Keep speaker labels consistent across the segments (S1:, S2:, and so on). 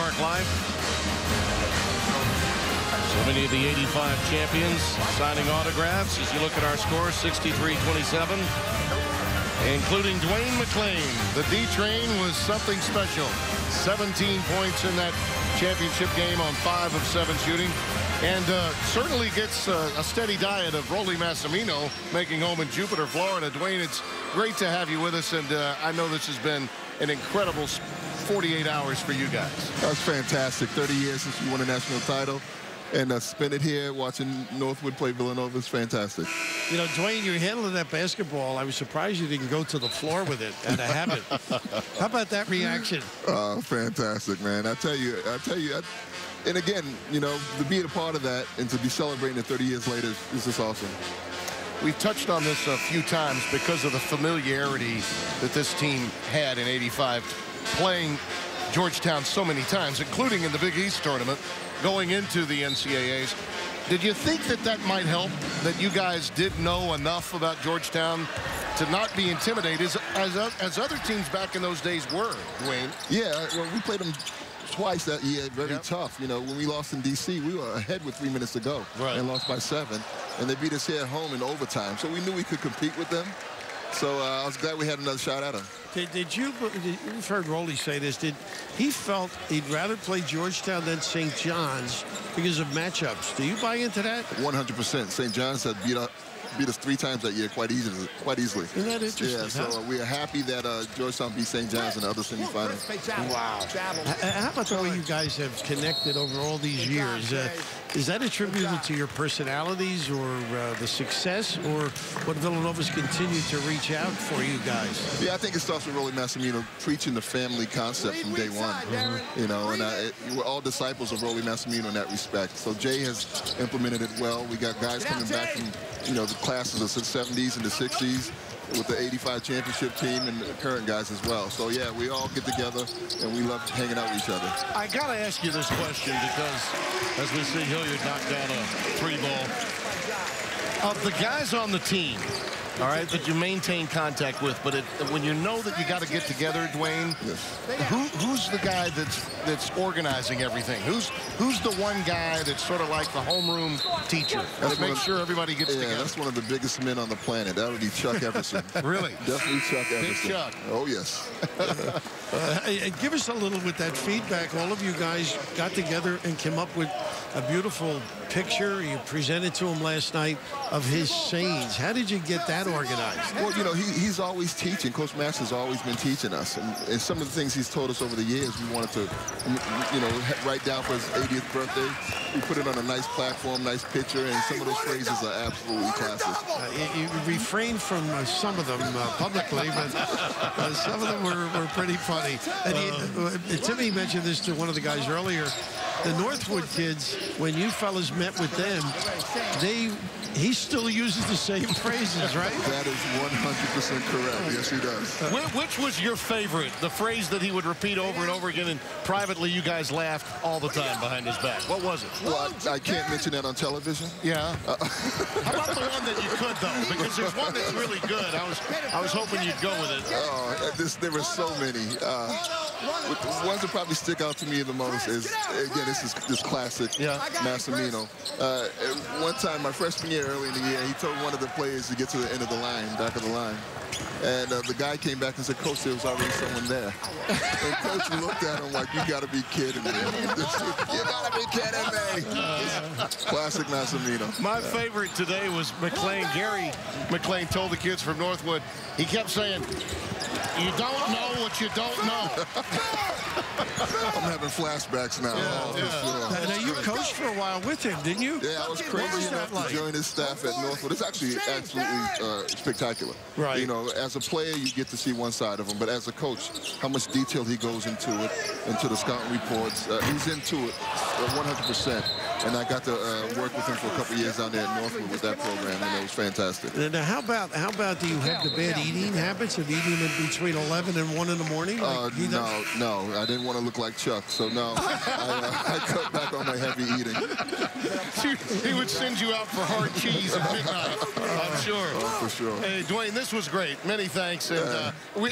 S1: Park Live. So many of the 85 champions signing autographs. As you look at our score, 63-27, including Dwayne McClain.
S2: The D train was something special. 17 points in that championship game on 5 of 7 shooting. And certainly gets a steady diet of Rolly Massimino making home in Jupiter, Florida. Dwayne, it's great to have you with us, and I know this has been an incredible 48 hours for you guys.
S3: That's fantastic. 30 years since you won a national title, and spend it here watching Northwood play Villanova is fantastic.
S4: You know, Dwayne, you're handling that basketball. I was surprised you didn't go to the floor with it and have it. How about that reaction?
S3: Fantastic, man. I tell you. And again, you know, to be a part of that and to be celebrating it 30 years later is just awesome.
S2: We've touched on this a few times because of the familiarity that this team had in '85, playing Georgetown so many times, including in the Big East tournament, going into the NCAAs. Did you think that that might help, that you guys did know enough about Georgetown to not be intimidated as other teams back in those days were, Dwayne?
S3: Yeah, well, we played them twice that year, very tough. You know, when we lost in D.C., we were ahead with 3 minutes to go and lost by 7. And they beat us here at home in overtime. So we knew we could compete with them. So I was glad we had another shot at them.
S4: You've heard Rolly say this, he felt he'd rather play Georgetown than St. John's because of matchups. Do you buy into that?
S3: 100%. St. John's had beat us 3 times that year quite easily.
S4: Isn't that interesting?
S3: Yeah, so we are happy that Georgetown beat St. John's in the other semifinal.
S4: Wow. How about the way you guys have connected over all these years? Is that attributed to your personalities or the success, or what Villanova's continued to reach out for you guys?
S3: Yeah, I think it starts with Rolly Massimino preaching the family concept from day one. You know, and we're all disciples of Rolly Massimino in that respect. So Jay has implemented it well. We got guys coming back from, you know, the classes of the 70s and the 60s with the 85 championship team and the current guys as well. So, yeah, we all get together, and we love hanging out with each other.
S1: I got to ask you this question because, as we see Hilliard knock down a 3-ball, of the guys on the team, all right, that you maintain contact with, but when you know that you got to get together, Dwayne, who's the guy that's organizing everything? Who's the one guy that's sort of like the homeroom teacher that makes sure everybody gets together?
S3: That's one of the biggest men on the planet. That would be Chuck Everson.
S1: Really?
S3: Definitely Chuck Everson.
S1: Big Chuck.
S3: Oh, yes.
S4: Give us a little with that feedback. All of you guys got together and came up with a beautiful picture you presented to him last night of his sayings. How did you get that organized?
S3: Well, you know, he's always teaching. Coach Master's always been teaching us. And some of the things he's told us over the years, we wanted to, you know, write down for his 80th birthday. We put it on a nice platform, nice picture, and some of those phrases are absolutely classic.
S4: You refrained from some of them publicly, but some of them were pretty funny. And Timmy mentioned this to one of the guys earlier. The Northwood kids, when you fellas met with them, he still uses the same phrases, right?
S3: That is 100% correct. Yes, he does.
S1: Which was your favorite? The phrase that he would repeat over and over again, and privately you guys laughed all the time behind his back. What was it?
S3: Well, I can't mention that on television.
S1: Yeah. How about the one that you could, though? Because there's one that's really good. I was hoping you'd go with it.
S3: Oh, there were so many. The ones that probably stick out to me the most is, again, this classic Massimino. One time, my freshman year, early in the year, he told one of the players to get to the end of the line, back of the line. And the guy came back and said, Coach, there was already someone there. And Coach looked at him like, you got to be kidding me. You got to be kidding me. Classic Massimino.
S2: My favorite today was McClain. Gary McClain told the kids from Northwood, he kept saying, you don't know what you don't know.
S3: I'm having flashbacks now.
S4: Now, you coached for a while with him, didn't you?
S3: Yeah, I was crazy enough to join his staff at Northwood. It's actually absolutely spectacular.
S4: Right.
S3: You know, as a player, you get to see one side of him, but as a coach, how much detail he goes into it, into the scouting reports. He's into it. 100%. And I got to work with him for a couple years down there at Northwood with that program, and it was fantastic.
S4: Now, how about do you have the bad eating habits of eating in between 11 and 1 in the morning? Like
S3: No. I didn't want to look like Chuck, so no. I cut back on my heavy eating.
S1: He would send you out for hard cheese at midnight, I'm sure.
S3: Oh, for sure.
S1: Hey, Dwayne, this was great. Many thanks. And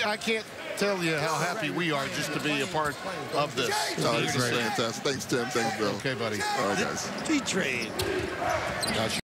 S1: I can't tell you how happy we are just to be a part of this.
S3: Oh, this is fantastic. Thanks, Tim. Thanks, Bill.
S1: Okay, buddy.
S3: All right, guys.
S4: T-Train.